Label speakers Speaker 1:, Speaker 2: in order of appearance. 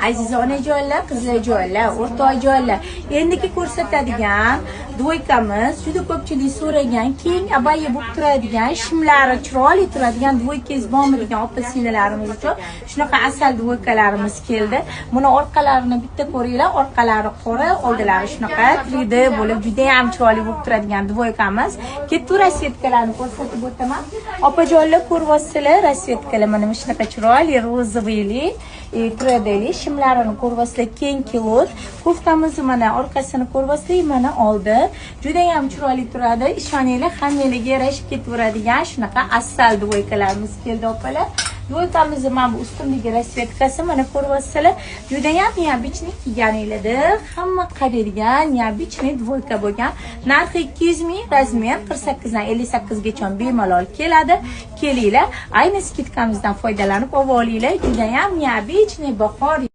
Speaker 1: Aziz onajonlar, qizlarjonlar, o'rtoqjonlar, endiki ko'rsatadigan dvoykamiz juda ko'pchilik so'ragan, keng abaya bo'lib turadigan, shimlari chiroyli turadigan dvoykangiz bormi degan opa-singillarimiz uchun shunaqa asal dvoykalarimiz keldi. Buni orqalarini bitta ko'ringlar, orqalari qora, oldilari shunaqa 3D bo'lib juda ham chiroyli bo'lib turadigan dvoykamiz. Katta rasvetkalarni ko'rsatib o'taman. Opajonlar ko'ryapsizlar, rasvetkalar mana shunaqa chiroyli rozoviyli, 3Dli shimlarini ko'ryapsizlar, keng kilot. Koftamizni mana orqasini ko'ryapsizlar, mana oldi. Juda ham chiroyli turadi. Ishoninglar, hammangizga yarashib ketaveradigan shunaqa asal dvoykalarimiz keldi opalar. Dvoykamizni mana bu ustundagi rasvetkasi mana ko'ryapsizlar. Juda ham neobichniy kiyganinglarda hamma qaraydigan neobichniy dvoyka bo'lgan. Narxi 200 ming, razmer 48 dan 58 gacha bemalol keladi. Kelinglar, ayni skidkamizdan foydalanib olinglar. Juda ham neobichniy bahor